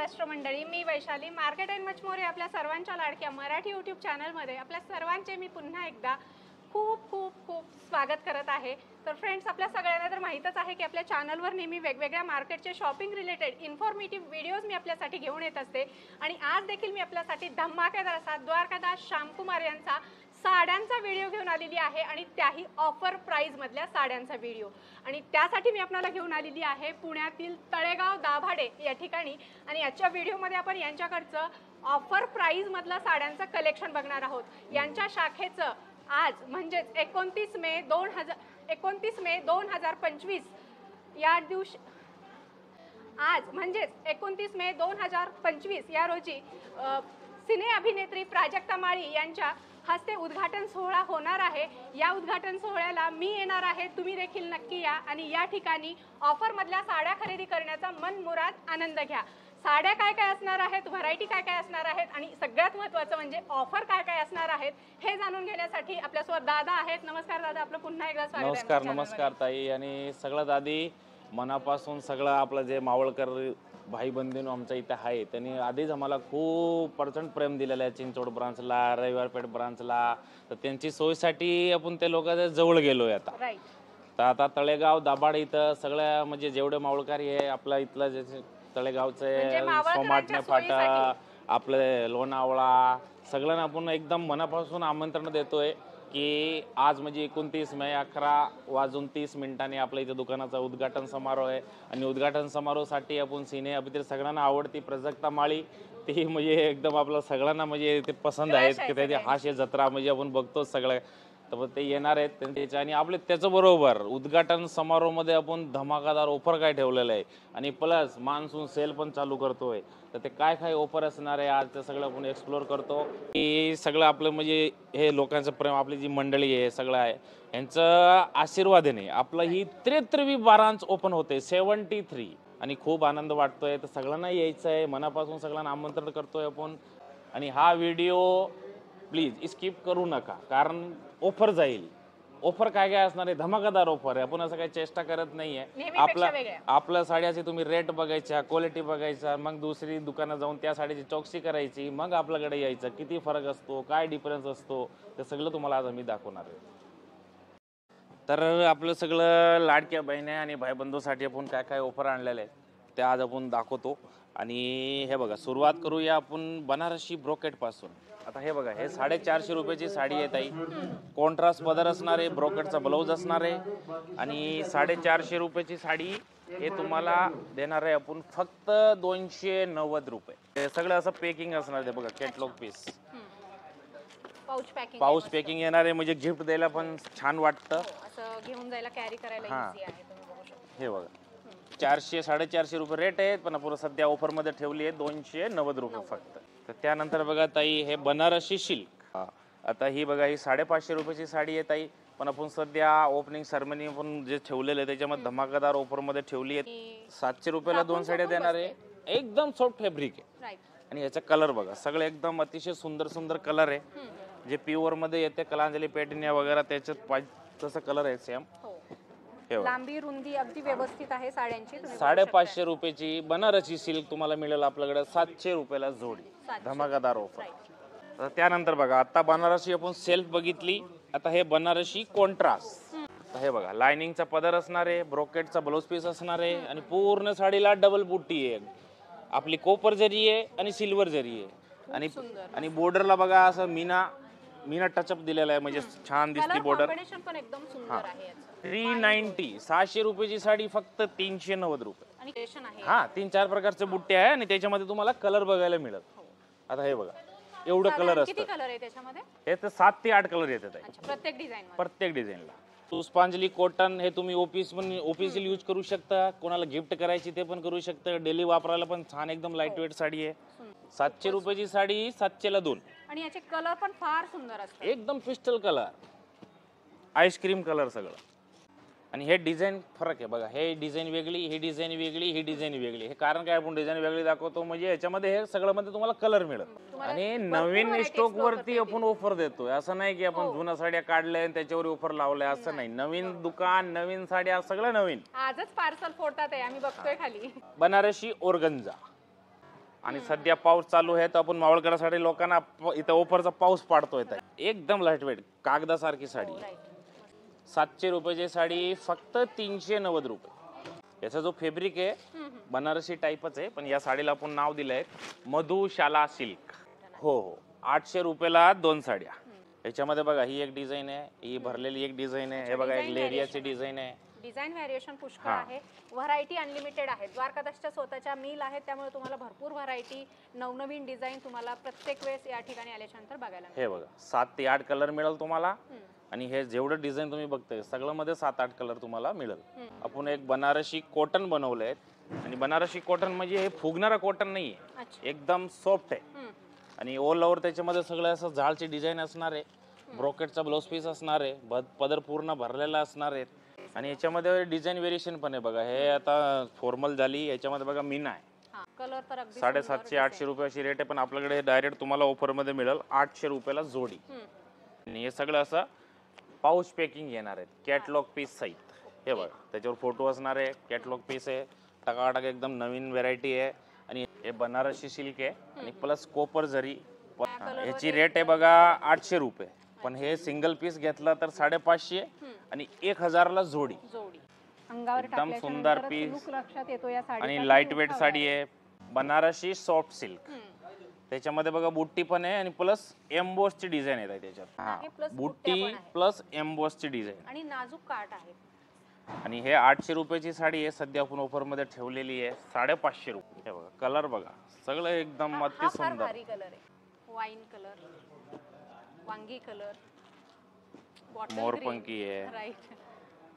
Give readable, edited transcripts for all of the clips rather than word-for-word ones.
महाराष्ट्र मंडळी, मी Vaishali market and much more आपल्या सर्वांच्या लाडक्या मराठी यूट्यूब चॅनलमध्ये आपल्या सर्वांचे मी पुन्हा एकदा खूप खूप खूप स्वागत करत आहे। तर फ्रेंड्स, आपल्या सगळ्यांना तर माहीतच आहे की आपल्या चॅनलवर नेहमी वेगवेगळ्या मार्केटचे शॉपिंग रिलेटेड इन्फॉर्मेटिव्ह व्हिडिओज मी आपल्यासाठी घेऊन येत असते आणि आज देखील मी आपल्यासाठी धमाकेदार असा द्वारकादास श्यामकुमार यांचा साड्यांचा व्हिडिओ घेऊन आलेली आहे आणि त्याही ऑफर प्राइस मधल्या साड्यांचा व्हिडिओ। आणि त्यासाठी मी आपल्याला घेऊन आलेली आहे पुण्यातील तळेगाव दाभाडे या ठिकाणी आणि याच्या व्हिडिओमध्ये आपण यांच्याकडचं ऑफर प्राइस मधलं साड्यांचं कलेक्शन बघणार आहोत। यांच्या शाखेचं आज म्हणजे 29 मे 2025 या दिवशी आज म्हणजे 29 मे 2025 या रोजी सिने अभिनेत्री प्राजक्ता माळी यांच्या हस्ते उद्घाटन सोहळा होणार आहे। या उद्घाटन सोहळ्याला मी येणार आहे, तुम्ही देखील नक्की या आणि या ठिकाणी ऑफर मधल्या साड्या खरेदी करण्याचा मनमुराद आनंद घ्या। साड्या काय काय असणार आहेत, व्हरायटी काय काय असणार आहेत आणि सगळ्यात महत्त्वाचं म्हणजे ऑफर काय काय असणार आहेत हे जाणून घेण्यासाठी आपल्यासोबत दादा आहेत। नमस्कार दादा, आपलं पुन्हा एकदा स्वागत आहे। नमस्कार नमस्कार ताई। आणि सगळ्यात आधी मनापासून सगळं आपलं जे मावळकर भाई बंधूंनो आमच्या इथे आहे त्यांनी आधीच आम्हाला खूप प्रचंड प्रेम दिलेलं आहे। चिंचवड ब्रांचला, रविवारपेठ ब्रांचला, तर त्यांची सोयीसाठी आपण ते लोकांच्या जवळ गेलोय आता। तर आता तळेगाव दाभाड इथं सगळ्या म्हणजे जेवढे मावळकारी आहे आपल्या इथलं जे तळेगावचे सोमाटणे फाटा, आपले लोणावळा, सगळ्यांना आपण एकदम मनापासून आमंत्रण देतोय की आज म्हणजे 29 मे 11:30 आपल्या इथे दुकानाचा उद्घाटन समारोह आहे। आणि उद्घाटन समारोहासाठी आपण सिने अभिनेत्री सगळ्यांना आवडती प्राजक्ता माळी ती म्हणजे एकदम आपलं सगळ्यांना म्हणजे ते पसंत आहेत की त्याची हास्य जत्रा म्हणजे आपण बघतो सगळं, तर ते येणार आहेत त्यांच्या। आणि आपले त्याच्याबरोबर उद्घाटन समारोहामध्ये आपण धमाकादार ऑफर काय ठेवलेलं आहे आणि प्लस मान्सून सेल पण चालू करतोय। तर ते काय काय ऑफर असणार आहे आज ते सगळं आपण एक्सप्लोर करतो की सगळं आपलं म्हणजे हे लोकांचं प्रेम, आपली जी मंडळी आहे सगळं आहे यांचं आशीर्वादाने आपलं ही 33वी ब्रांच ओपन होते 73 आणि खूप आनंद वाटतोय। तर सगळ्यांना यायचं आहे, मनापासून सगळ्यांना आमंत्रण करतोय आपण। आणि हा व्हिडिओ प्लीज स्किप करू नका कारण ऑफर जाईल। ऑफर काय काय असणार आहे, धमाकादार ऑफर आहे। आपण असं काही चेष्टा करत नाहीये। आपल्या साड्याचे तुम्ही रेट बघायचा, क्वालिटी बघायचा, मग दुसरी दुकानात जाऊन त्या साडीची चौकशी करायची, मग आपल्याकडे यायचं, किती फरक असतो, काय डिफरन्स असतो, ते सगळं तुम्हाला आज आम्ही दाखवणार आहे। तर आपलं सगळं लाडक्या बहिणी आणि भाईबंधूसाठी आपण काय काय ऑफर आणलेले आहेत ते आज आपण दाखवतो। आणि हे बघा, सुरुवात करूया आपण बनारसी ब्रोकेट पासून। आता हे बघा, हे 450 रुपयाची साडी आहे ताई, कॉन्ट्रास्ट पदर असणार आहे, ब्रोकेटचा ब्लाऊज असणार आहे आणि 450 रुपयाची साडी हे तुम्हाला देणार आहे आपण फक्त 290 रुपये। हे सगळं असं पॅकिंग असणार आहे बघा, कॅटलॉग पीस, पाऊच पॅकिंग येणार आहे म्हणजे गिफ्ट द्यायला पण छान वाटतं, असं घेऊन जायला कॅरी करायला इझी आहे। तुम्ही बघू शकता हे बघा 400 450 रुपये रेट आहेत, पण आपण सध्या ऑफर मध्ये ठेवली आहे 290 रुपये फक्त। तर त्यानंतर बघा ताई, हे बनारसी सिल्क, आता ही बघा ही 550 रुपयाची साडी आहे ताई, पण आपण सध्या ओपनिंग सेरेमनी आपण जे ठेवलेलं आहे त्याच्यामध्ये धमाकादार ऑफर मध्ये ठेवली आहे। 700 रुपयाला 2 साड्या देणार आहे, एकदम सॉफ्ट फॅब्रिक आहे। आणि याचा कलर बघा, सगळे एकदम अतिशय सुंदर सुंदर कलर आहे, जे प्युअर मध्ये येते, कलांजली पॅटर्न वगैरे त्याच्यात तसं कलर आहे सेम। लांबी रुंदी अगदी व्यवस्थित आहे साड्यांची। 550 रुपयाची बनारसी सिल्क तुम्हाला मिळेल आपल्याकडे 700 रुपयाला जोडी, धमाकादार ऑफर। तर त्यानंतर बघा, आता बनारसी आपण सेल्फ बघितली, आता हे बनारसी कॉन्ट्रास्ट। हे बघा, लाइनिंगचा पदर असणार आहे, ब्रोकेटचा ब्लाउज पीस असणार आहे आणि पूर्ण साडीला डबल बुट्टी आहे, आपली कोपर जरी आहे आणि सिल्वर जरी आहे आणि बॉर्डरला बघा असं मीना टचअप दिलेला आहे, म्हणजे छान दिसते बॉर्डर। 390 600 रुपयाची साडी फक्त 390 रुपये। हा, 3-4 प्रकारचे बुट्टे आहे आणि त्याच्यामध्ये तुम्हाला कलर बघायला मिळत। आता हे बघा, एवढं कलर असतं, हे तर 7 ते 8 कलर येतात प्रत्येक डिझाईनला। पुष्पांजली कॉटन, हे तुम्ही ऑफिशियल यूज करू शकता, कोणाला गिफ्ट करायची ते पण करू शकता, डेली वापरायला पण छान एकदम लाईट वेट साडी आहे। 700 रुपयाची साडी 700 ला 2 आणि याचे कलर पण फार सुंदर असतात, एकदम पिस्टल कलर, आईस्क्रीम कलर सगळं। आणि हे डिझाईन फरक आहे बघा, हे डिझाईन वेगळी, ही डिझाईन वेगळी, ही डिझाईन वेगळी। हे कारण काय, आपण डिझाईन वेगळी दाखवतो म्हणजे याच्यामध्ये हे सगळं मध्ये तुम्हाला कलर मिळत आणि नवीन स्टॉक वरती आपण ऑफर देतोय। असं नाही की आपण जुन्या साड्या काढल्या आणि त्याच्यावर ऑफर लावल्या, असं नाही। नवीन दुकान, नवीन साड्या, सगळं नवीन। आजच पार्सल फोडतात आहे, आम्ही बघतोय खाली। बनारसी ऑर्गन्झा, आणि सध्या पाऊस चालू आहे तर आपण मावळकरांसाठी लोकांना इथं ऑफरचा पाऊस पाडतोय ताई. एकदम लाईट वेट कागदासारखी साडी आहे. 700 रुपयाची साडी फक्त 390 रुपये. याचा जो फॅब्रिक आहे बनारसी टाईपच आहे, पण या साडीला आपण नाव दिलंय मधुशाला सिल्क. हो हो, 800 रुपयाला 2 साड्या. याच्यामध्ये बघा ही एक डिझाईन आहे, ही भरलेली एक डिझाईन आहे, हे बघा एक लेरियाची डिझाईन आहे. डिझाईन व्हेरिएशन पुष्कळ आहे, व्हरायटी अनलिमिटेड आहे. द्वारकादासच्या स्वतःच्या मिल आहेत, त्यामुळे तुम्हाला भरपूर व्हरायटी, नवनवीन डिझाईन तुम्हाला प्रत्येक वेळेस या ठिकाणी आल्याच्यानंतर बघायला मिळेल. हे बघा 7 ते 8 कलर मिळेल तुम्हाला, आणि हे जेवढं डिझाइन तुम्ही बघताय सगळं मध्ये 7-8 कलर तुम्हाला मिळेल. आपण एक बनारसी कॉटन बनवलंय, आणि बनारसी कॉटन म्हणजे हे फुगणारा कॉटन नाहीये, एकदम सॉफ्ट आहे. आणि ऑल ओव्हर त्याच्यामध्ये सगळं असं झाडची डिझाईन असणार आहे, ब्रोकेटचा ब्लाउज पीस असणार आहे, पदर पूर्ण भरलेला असणार आहे. आणि याच्यामध्ये डिझाईन व्हेरिएशन पण आहे बघा. हे आता फॉर्मल झाली, याच्यामध्ये बघा मीना आहे. कलर तर अगदी 750-800 रुपयाची रेट आहे, पण आपल्याकडे डायरेक्ट तुम्हाला ऑफर मध्ये मिळेल 800 रुपयाला जोडी. आणि हे सगळं असं पाऊच पॅकिंग येणार आहे, कॅटलॉग पीस सहित. हे बघा त्याच्यावर फोटो असणार आहे, कॅटलॉग पीस आहे, टकाटक एकदम नवीन व्हेरायटी आहे. आणि हे बनारसी सिल्क आहे, आणि प्लस कोपर जरी. ह्याची रेट आहे बघा 800 रुपये, पण हे सिंगल पीस घेतला तर 550 आणि 1000 ला जोडी. अंगावर एकदम सुंदर पीस लक्षात येतो या साडी. आणि लाईट वेट साडी आहे, बनारसी सॉफ्ट सिल्क. त्याच्यामध्ये बघा बुट्टी पण आहे, आणि प्लस एम्बोसची डिझाईन आहे त्याच्यात. बुट्टी प्लस एम्बोसची डिझाईन आणि नाजूक काठ आहे. आणि हे 800 रुपयाची साडी आहे, सध्या आपण ऑफर मध्ये ठेवलेली आहे 550 रुपये. हे बघा कलर बघा, सगळं एकदम अति सुंदर. भारी कलर आहे, वाईन कलर, वांगी कलर, मोरपंखी आहे. राईट.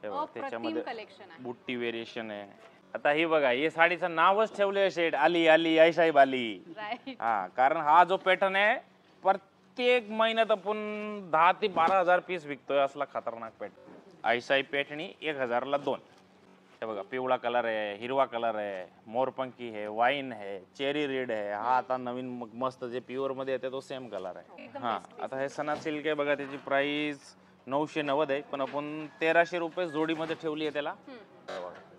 हे बघा त्याच्यामध्ये कलेक्शन आहे, बुट्टी व्हेरिएशन आहे. आता ही बघा, हे साडीचं नावच ठेवले शेड आली आली आई साहेब आली. हा, कारण हा जो पॅटर्न आहे प्रत्येक महिन्यात आपण 10 ते 12,000 पीस विकतोय, असला खतरनाक पॅटर्न. आईसाई पेटणी 1000 ला 2. हे बघा पिवळा कलर आहे, हिरवा कलर आहे, मोरपंखी आहे, वाईन आहे, चेरी रेड आहे. हा आता नवीन मस्त जे प्युअर मध्ये येते तो सेम कलर आहे. हा, आता हे सना सिल्क आहे बघा, त्याची प्राइस 990 आहे, पण आपण 1300 रुपये जोडी मध्ये ठेवली आहे त्याला.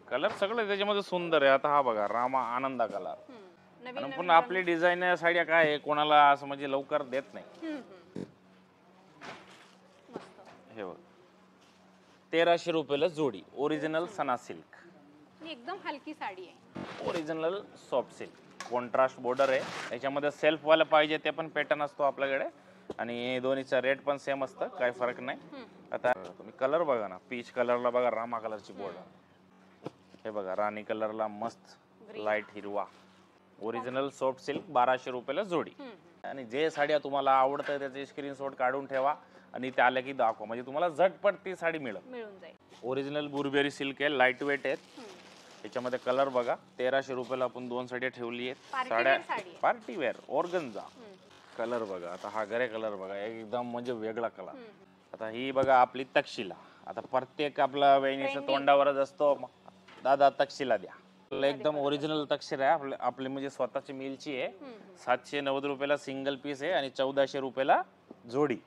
कलर सगळं त्याच्यामध्ये सुंदर आहे. आता हा बघा रामा आनंदा कलर. आणि पण आपली डिझाईन साड्या काय आहे, कोणाला असं म्हणजे लवकर देत नाही. हे बघ 1300 रुपयाला जोडी, ओरिजिनल सना सिल्क. एकदम हलकी साडी आहे, original soft silk, contrast border आहे. याच्यामध्ये सेल्फ वाला पाहिजे ते पण पॅटर्न असतो आपल्याकडे, आणि दोन्हीचा रेट पण सेम असतं, काही फरक नाही. आता तुम्ही कलर बघा ना, पीच कलरला बघा रामा कलरची बॉर्डर. हे बघा राणी कलरला मस्त लाईट हिरवा, ओरिजिनल सॉफ्ट सिल्क 1200 रुपयाला जोडी. आणि जे साड्या तुम्हाला आवडतं त्याचे स्क्रीनशॉट काढून ठेवा, आणि ते आल्या की दाखवा, म्हणजे तुम्हाला झटपट ती साडी मिळून जाईल. ओरिजिनल बुरबेरी सिल्क आहे, लाईट वेट आहेत. त्याच्यामध्ये कलर बघा 1300 रुपयाला आपण 2 साड्या ठेवली आहेत. साड्या पार्टी वेअर ऑर्गन्झा. कलर बघा, आता हा गरे कलर बघा, एकदम म्हणजे वेगळा कलर. आता ही बघा आपली तक्षशिला. आता प्रत्येक आपला वहिनीच्या तोंडावरच असतो, दादा तक्षशिला द्या. एकदम ओरिजिनल तक्षशिला आहे, आपली म्हणजे स्वतःची मिलची आहे. 790 रुपयाला सिंगल पीस आहे, आणि 1400 रुपयाला जोडी.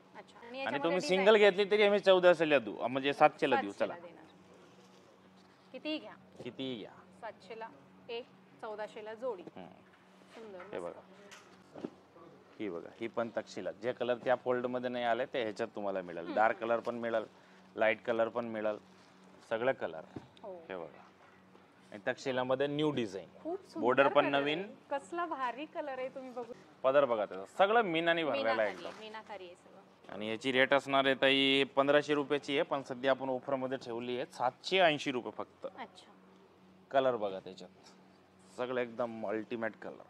आणि तुम्ही सिंगल घेतली तरी आम्ही 1400ला देऊ, म्हणजे 700ला देऊ. चला किती घ्या, किती घ्या, 700ला एक, 1400ला जोडी. सुंदर. हे बघा, ही बघा, ही पण तक्षशिला. जे कलर त्या फोल्ड मध्ये नाही आले ते ह्याच्यात तुम्हाला मिळेल. डार्क कलर पण मिळेल, लाईट कलर पण मिळेल, सगळे कलर. हे बघा, आणि तक्षशिलामध्ये न्यू डिझाईन, बॉर्डर पण नवीन. कसला भारी कलर आहे, तुम्ही बघू. पदर बघा त्याचा सगळं मीनाने भरलेला आहे एकदम. मीनाकारी आहे सगळं. आणि याची रेट असणार आहे ताई 1500 रुपयाची आहे, पण सध्या आपण ऑफर मध्ये ठेवली आहे 780 रुपये फक्त. अच्छा. कलर बघा त्याच्यात सगळं एकदम अल्टिमेट कलर.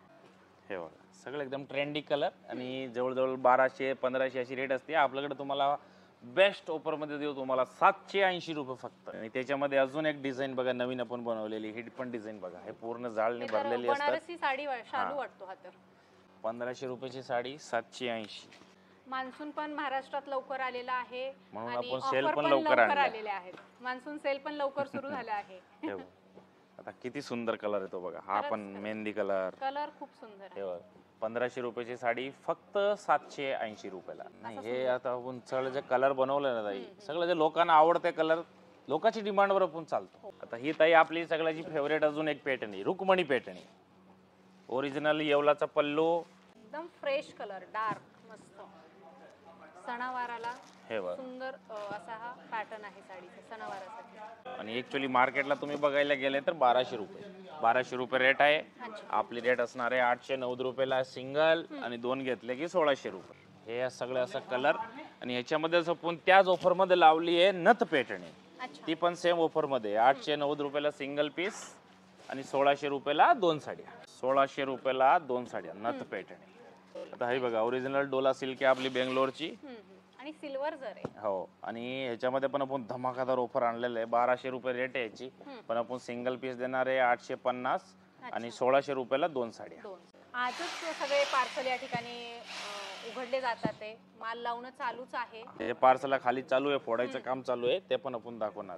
हे बघा सगळं एकदम ट्रेंडी कलर, आणि जवळजवळ 1200-1500 अशी रेट असते. आपल्याकडे तुम्हाला बेस्ट ऑफर मध्ये देऊ तुम्हाला 780 रुपये फक्त. आणि त्याच्यामध्ये अजून एक डिझाईन बघा नवीन आपण बनवलेली, ही पण डिझाईन बघा. हे पूर्ण जाळने भरलेली असतात. बनारसी साडी शालू वाटतो हा. तर 1500 रुपयाची साडी 780. मान्सून पण महाराष्ट्रात लवकर आलेला आहे, म्हणून आणि आपण सेल ऑफर पण पण लवकर आलेले आहेत. मान्सून सेल पण लवकर सुरू झाला आहे. आता किती सुंदर कलर येतो बघा. हा पण मेहंदी कलर. कलर खूप सुंदर आहे. 1500 रुपयाची साडी फक्त 780 रुपयाला. नाही, हे आता आपण सगळं जे कलर बनवलं ना ताई, सगळं जे लोकांना आवडते कलर, लोकांची डिमांडवर आपण चालतो. आता ही ताई आपली सगळ्याची फेवरेट अजून एक पॅटर्न आहे, रुक्मणी पॅटर्न. ओरिजिनल येवलाचा पल्लू, एकदम फ्रेश कलर, डार्क मस्त. सणावाराला हे बघ. सुंदर असा हा पॅटर्न आहे साडीचा सणावारासाठी. आणि ऍक्च्युली मार्केटला तुम्ही बघायला गेले तर 1200 रुपये, 1200 रुपये रेट आहे. आपली रेट असणार आहे 890 रुपयाला सिंगल, आणि 2 घेतले की 1600 रुपये. हे सगळे असं कलर. आणि ह्याच्यामध्ये आपण त्याच ऑफर मध्ये लावली आहे नथ पेटणी, ती पण सेम ऑफर मध्ये 890 रुपयाला सिंगल पीस आणि 1600 रुपयाला 2 साड्या. 1600 रुपयाला 2 साड्या नथ पेटणी. आता हे बघा ओरिजिनल डोला सिल्क आहे आपली बेंगलोरची, आणि सिल्वर जर आहे. हो. आणि ह्याच्यामध्ये पण आपण धमाकादार ऑफर आणलेलं आहे. 1200 रुपये रेट आहे याची, पण आपण सिंगल पीस देणार आहे 850 आणि 1600 रुपयाला 2 साड्या. आजच सगळे पार्सल या ठिकाणी उघडले जातात. ते माल लावणं चालूच आहे. हे पार्सल खाली चालू आहे, फोडायचं काम चालू आहे, ते पण आपण दाखवणार.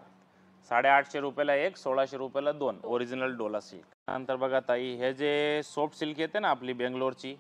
850 रुपयाला एक, 1600 रुपयाला 2 ओरिजिनल डोला सिल्क. नंतर बघा ताई, हे जे सॉफ्ट सिल्क येते ना आपली बेंगलोरची,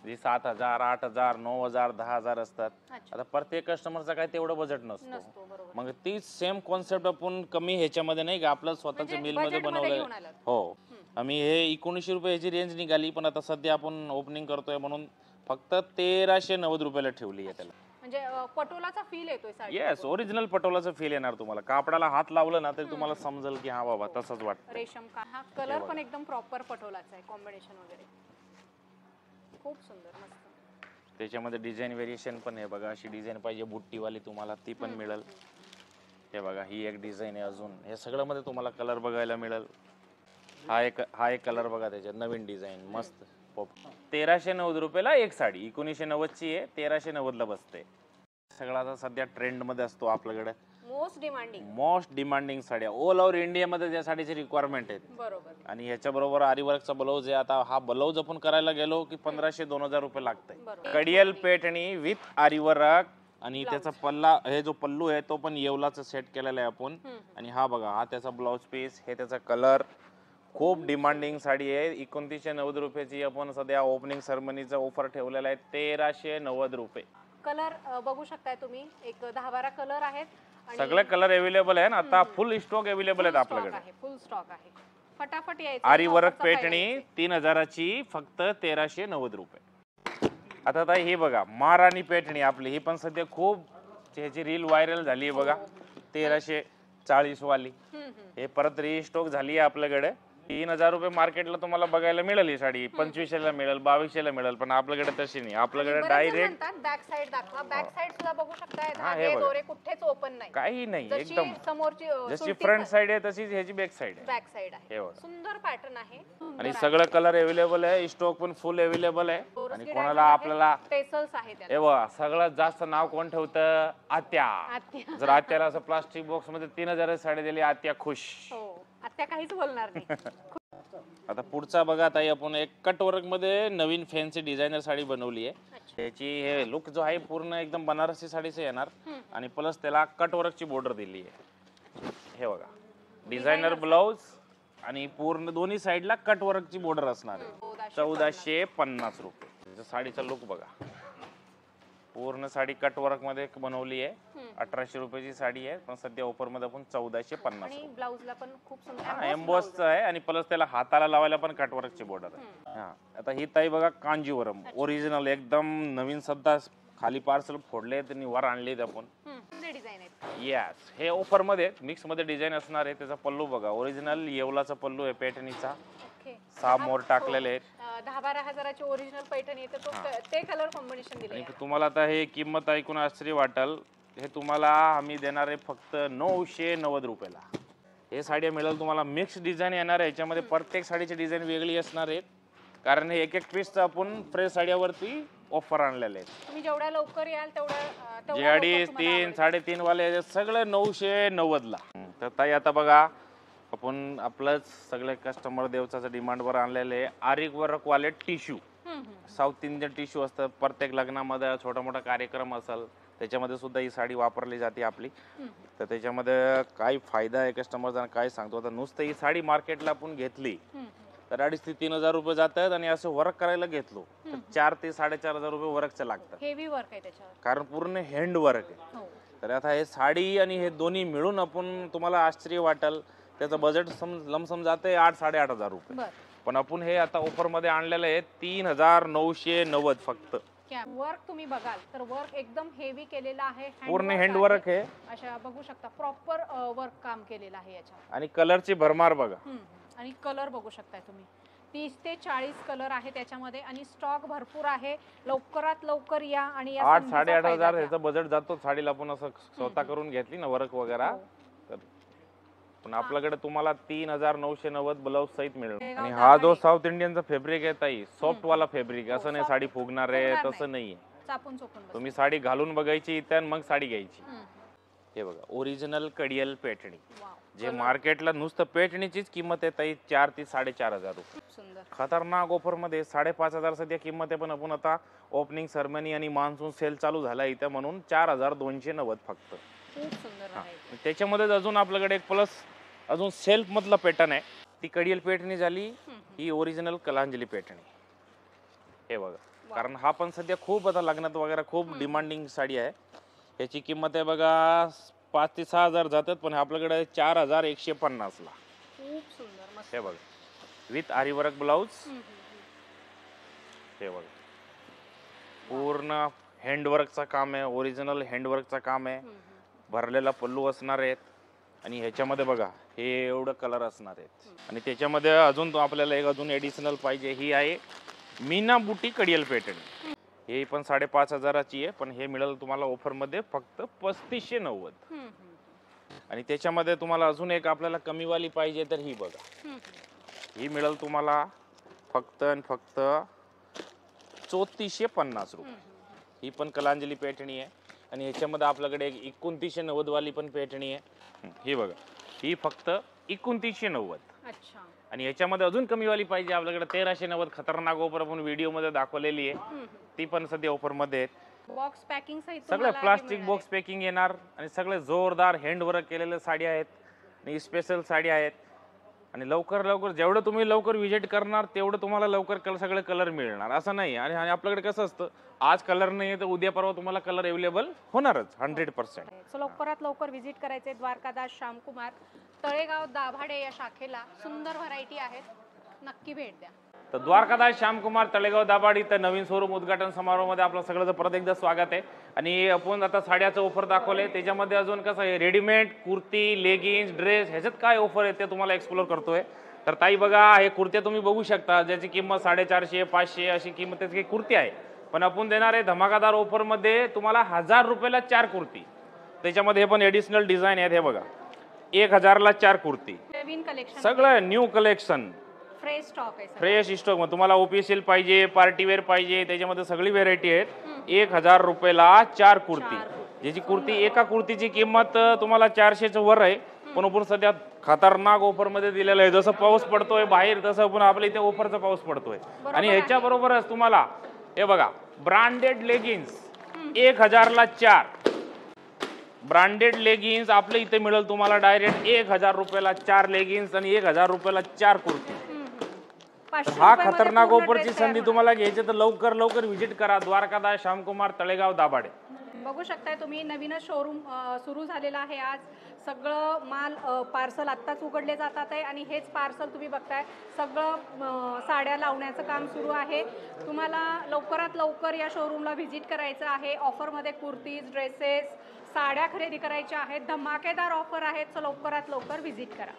जी 7000, 8000, 9000, 10000 असतात. आता प्रत्येक कस्टमरचा काय तेवढं बजेट नसतो. मग तीच सेम कॉन्सेप्ट आपण कमी ह्याच्यामध्ये नाही का आपलं स्वतःच्या मिल मध्ये बनवलंय. हो. आम्ही हे 1900 रुपये ह्याची रेंज निघाली, पण आता सध्या आपण ओपनिंग करतोय म्हणून फक्त 1390 रुपयाला ठेवली आहे त्याला. म्हणजे पटोलाचा फील येतोय साडी. येस, ओरिजिनल पटोलाचा फील येणार तुम्हाला. कापडाला हात लावलं ना तरी तुम्हाला समजेल की हा बाबा तसंच वाटतं. रेशम का हा कलर पण एकदम प्रॉपर पटोलाचा आहे, कॉम्बिनेशन वगैरे खूप सुंदर मस्त. त्याच्यामध्ये डिझाईन व्हेरिएशन पण आहे बघा. अशी डिझाईन पाहिजे बुट्टीवाली तुम्हाला ती पण मिळेल. हे बघा, ही एक डिझाईन आहे. अजून हे सगळं मध्ये तुम्हाला कलर बघायला मिळेल. हा एक कलर बघा, त्याच्यात नवीन डिझाईन मस्त. 1390 रुपयाला एक साडी. 1990 ची आहे, 1390 ला बसते. सगळा आता सध्या ट्रेंड मध्ये असतो आपल्याकडे. मोस्ट डिमांडिंग साड्या ऑल ओव्हर इंडिया मध्ये ज्या साडीची रिक्वायरमेंट आहे. बरोबर. आणि ह्याच्याबरोबर आरीवर्कचा ब्लाऊज आहे. आता हा ब्लाऊज आपण करायला गेलो की 1500-2000 रुपये लागतंय. कडियल पेटणी विथ आरीवर्क. आणि त्याचा पल्ला, हे जो पल्लू आहे तो पण येवलाचा सेट केलेला आहे आपण. आणि हा बघा, हा त्याचा ब्लाऊज पीस, हे त्याचा कलर. खूप डिमांडिंग साडी आहे. 2990 रुपयाची आपण सध्या ओपनिंग सेरेमनीचा ऑफर ठेवलेला आहे 1390 रुपये. कलर बघू शकताय तुम्ही, एक 10-12 कलर आहेत. सगळे कलर अवेलेबल आहे ना आता. फुल स्टॉक अवेलेबल आहेत आपल्याकडे. फुल स्टॉक आहे. फटाफट यायचं. आरी वर्क पेटणी 3000 ची फक्त 1390 रुपये. आता ताई हे बघा, महाराणी पेटणी आपली, ही पण सध्या खूप ह्याची रील व्हायरल झाली आहे बघा. 1340 वाली. हे परत रिस्टॉक झाली आहे आपल्याकडे. 3000 रुपये मार्केटला तुम्हाला बघायला मिळेल ही साडी. 2500 मिळेल, 2200 मिळेल, पण आपल्याकडे तशी नाही. आपल्याकडे डायरेक्ट बॅक साइड दाखवा. बॅक साइड सुद्धा बघू शकताय. धागे दोरे कुठेच ओपन नाही, काही नाही. एकदम समोरची जशी फ्रंट साइड आहे तशीच ह्याची बॅक साइड आहे. बॅक साइड आहे. सुंदर पॅटर्न आहे. आणि सगळं कलर अवेलेबल आहे. स्टॉक पण फुल अवेलेबल आहे. आणि कोणाला आपल्याला टेसल्स आहेत. हे बघा, सगळ्यात जास्त नाव कोण ठेवतं? आत्या. जर आत्याला असं प्लास्टिक बॉक्स मध्ये 3000 साडी दिली, आत्या खुश. आत्या काहीच बोलणार नाही. आता पुढचा बघा ताई, आपण एक कट वर्क मध्ये नवीन फॅन्सी डिझायनर साडी बनवली आहे. त्याची हे लुक जो आहे पूर्ण एकदम बनारसी साडीचं येणार. आणि प्लस त्याला कट वर्कची बॉर्डर दिली आहे. हे बघा, डिझायनर ब्लाउज आणि पूर्ण दोन्ही साईडला कट वर्कची बॉर्डर असणार आहे. 1450 रुपये. साडीचा लुक बघा, पूर्ण साडी कट वर्क मध्ये बनवली आहे. 1800 रुपयाची साडी आहे, पण सध्या ऑफर मध्ये आपण 1450. आणि ब्लाउजला पण खूप सुंदर एम्बॉसचं आहे. आणि प्लस त्याला हाताला लावायला पण कट वर्कची बॉर्डर आहे. हा, आता ही ताई बघा, कांजीवरम ओरिजिनल एकदम नवीन. सध्या खाली पार्सल फोडले त्यांनी वर आणले आपण. डिझाईन आहे. येस, हे ऑफर मध्ये मिक्स मध्ये डिझाईन असणार आहे. त्याचा पल्लू बघा, ओरिजिनल येवलाचा पल्लू आहे पैठणीचा. 6 मोर टाकलेले आहेत. 10-12 हजाराची ओरिजिनल पैठणी आहे, तर ते कलर कॉम्बिनेशन दिले. आणि तुम्हाला आता हे किंमत ऐकून आश्चर्य वाटेल. हे तुम्हाला आम्ही देणार आहे फक्त 990 रुपयाला. हे साड्या मिळेल तुम्हाला. मिक्स डिझाईन येणार आहे. याच्यामध्ये प्रत्येक साडीची डिझाईन वेगळी असणार आहे. कारण हे एक पीसचं आपण फ्रेश साड्यावरती ऑफर आणलेले आहेत. तुम्ही जेवढ्या लवकर याल तेवढा जे 2.5, 3, 3.5 वाले सगळे 990 ला. तर ताई आता बघा, आपण आपलंच सगळे कस्टमर देवचाचं डिमांडवर आणलेले आरी वर्क वाले टिश्यू. साऊथ इंडियन टिश्यू असतात. प्रत्येक लग्नामध्ये छोटा मोठा कार्यक्रम असेल त्याच्यामध्ये सुद्धा ही साडी वापरली जाते आपली. तर त्याच्यामध्ये काय फायदा आहे कस्टमरचा काय सांगतो. आता नुसतं ही साडी मार्केटला आपण घेतली तर 2,500 ते 3,000 रुपये जातात. आणि असं वर्क करायला घेतलो तर 4,000 ते 4,500 रुपये वर्कचं लागतं. हेवी वर्क आहे त्याच्यावर, कारण पूर्ण हँड वर्क आहे. तर आता हे साडी आणि हे दोन्ही मिळून आपण, तुम्हाला आश्चर्य वाटेल, त्याचं बजेट लमसम जाते 8,000-8,500 रुपये. पण आपण हे आता ऑफर मध्ये आणलेलं आहे 3990 फक्त. वर्क तुम्ही बघाल तर वर्क एकदम हेवी केलेलं आहे, पूर्ण हँड वर्क आहे. अशा बघू शकता प्रॉपर वर्क काम केलेलं आहे याच्यावर. आणि कलरची भरमार बघा. आणि कलर बघू शकताय तुम्ही 30 ते 40 कलर आहे त्याच्यामध्ये आणि स्टॉक भरपूर आहे. लवकरात लवकर या आणि या 8-8.5 याचा बजेट जातो साडीला. आपण असं स्वतः करून घेतली ना वर्क वगैरे तर. पण आपल्याकडे तुम्हाला 3990 ब्लाउज सहित मिळेल. आणि हा जो साऊथ इंडियनचा फॅब्रिक आहे ताई, सॉफ्ट वाला फॅब्रिक, असं नाही साडी फुगणार आहे तसं नाहीये. चापून चोपून तुम्ही साडी घालून बघायची इथे मग साडी घ्यायची. हे बघा ओरिजिनल कडियल पेटणी, जे मार्केटला नुसतं पेटणीचीच किंमत आहे ताई 4 ते 4.5 रुपये. सुंदर खतरनाक ऑफर मध्ये 5,500 सध्या किंमत आहे. पण आपण आता ओपनिंग सेरेमनी आणि मान्सून सेल चालू झाला इथे म्हणून 4,290 फक्त. खूप सुंदर आहे. त्याच्यामध्ये अजून आपल्याकडे एक प्लस अजून सेल्फ मधला पॅटर्न आहे. ती कडियल पेटणी झाली, ही ओरिजिनल कलांजली पेटणी. हे बघा, कारण हा पण सध्या खूप आता लग्नात वगैरे खूप डिमांडिंग साडी आहे. याची किंमत आहे बघा 5 ते 6,000 जातात, पण आपल्याकडे 4,150 ला. खूप सुंदर मस्त. हे बघा विथ आरी वर्क ब्लाउज. हे बघा पूर्ण हँडवर्कचा काम आहे, ओरिजिनल हँडवर्कचा काम आहे. भरलेला पल्लू असणार आहेत आणि ह्याच्यामध्ये बघा हे एवढं कलर असणार आहेत. आणि त्याच्यामध्ये अजून आपल्याला एक अजून एडिशनल पाहिजे, ही आहे मीना बुटी कडियल पॅटर्न. हे पण 5,500 ची आहे, पण हे मिळेल तुम्हाला ऑफर मध्ये फक्त 3590. आणि त्याच्यामध्ये तुम्हाला अजून एक आपल्याला कमीवाली पाहिजे तर ही बघा, ही मिळेल तुम्हाला फक्त आणि फक्त 3450 रुपये. ही पण कलांजली पेटणी आहे. आणि ह्याच्यामध्ये आपल्याकडे एक 2990 वाली पण पेटणी आहे. ही बघा, ही फक्त 2990. अच्छा. आणि ह्याच्यामध्ये अजून कमीवाली पाहिजे आपल्याकडे 1390. खतरनाक ऑफर आपण व्हिडिओ मध्ये दाखवलेली आहे, ती पण सध्या ऑफर मध्ये आहे. बॉक्स पॅकिंग सहित सगळे प्लास्टिक बॉक्स पॅकिंग येणार आणि सगळे जोरदार हँडवर्क केलेले साडी आहेत आणि स्पेशल साडी आहेत. आणि लवकर लवकर जेवढं तुम्ही लवकर विजिट करणार तेवढं तुम्हाला लवकर सगळे कलर मिळणार असं नाही. आणि आपल्याकडे कसं असतं, आज कलर नाही आहे तर उद्या परवा तुम्हाला कलर अवेलेबल होणारच 100%. सो लवकरात लवकर व्हिजिट करायचे द्वारकादास श्यामकुमार तळेगाव दाभाडे या शाखेला. सुंदर व्हरायटी आहेत, नक्की भेट द्या. तर द्वारकादास श्यामकुमार तळेगाव दाभाडी तर नवीन शोरूम उद्घाटन समारोहामध्ये आपलं सगळं परत एकदा स्वागत आहे. आणि आपण आता साड्याचं ऑफर दाखवले, त्याच्यामध्ये अजून कसं आहे रेडीमेड कुर्ती, लेगिन्स, ड्रेस ह्याच्यात काय ऑफर आहे ते तुम्हाला एक्सप्लोर करतोय. तर ताई बघा, हे कुर्त्या तुम्ही बघू शकता ज्याची किंमत 450, 500 अशी किंमत त्याची कुर्ती आहे. पण आपण देणार आहे धमाकादार ऑफर मध्ये तुम्हाला 1000 रुपयाला 4 कुर्ती. त्याच्यामध्ये हे पण एडिशनल डिझाईन आहेत. हे बघा 1000 ला 4 कुर्ती, नवीन कलेक्शन, सगळं न्यू कलेक्शन, फ्रेश स्टॉक आहे. Fresh stock. मग तुम्हाला ओपीएसएल पाहिजे, पार्टीवेअर पाहिजे, त्याच्यामध्ये सगळी व्हेरायटी आहेत. 1000 रुपयाला 4 कुर्ती, ज्याची कुर्ती एका कुर्तीची किंमत तुम्हाला 400च्या वर आहे. पण आपण सध्या खतरनाक ऑफर मध्ये दिलेलं आहे. जसं पाऊस पडतोय बाहेर तसं पण आपल्या इथे ऑफरचा पाऊस पडतोय. आणि ह्याच्या बरोबरच तुम्हाला हे बघा ब्रँडेड लेगिन्स 1000 ला 4. ब्रँडेड लेगिन्स आपल्या इथे मिळेल तुम्हाला डायरेक्ट 1000 रुपयाला 4 लेगिन्स आणि 1000 रुपयाला 4 कुर्ती. हा खतरनाक ऑफरची संधी तुम्हाला घ्यायची तर लवकर लवकर व्हिजिट करा द्वारकादास श्यामकुमार तळेगाव दाभाडे. बघू शकताय तुम्ही, नवीनच शोरूम सुरू झालेला आहे. आज सगळं माल पार्सल आत्ताच उघडले जातात आहे आणि हेच पार्सल तुम्ही बघताय सगळं साड्या लावण्याचं काम सुरू आहे. तुम्हाला लवकरात लवकर या शोरूमला व्हिजिट करायचं आहे. ऑफरमध्ये कुर्तीज, ड्रेसेस, साड्या खरेदी करायच्या आहेत. धमाकेदार ऑफर आहेत, सो लवकरात लवकर व्हिजिट करा.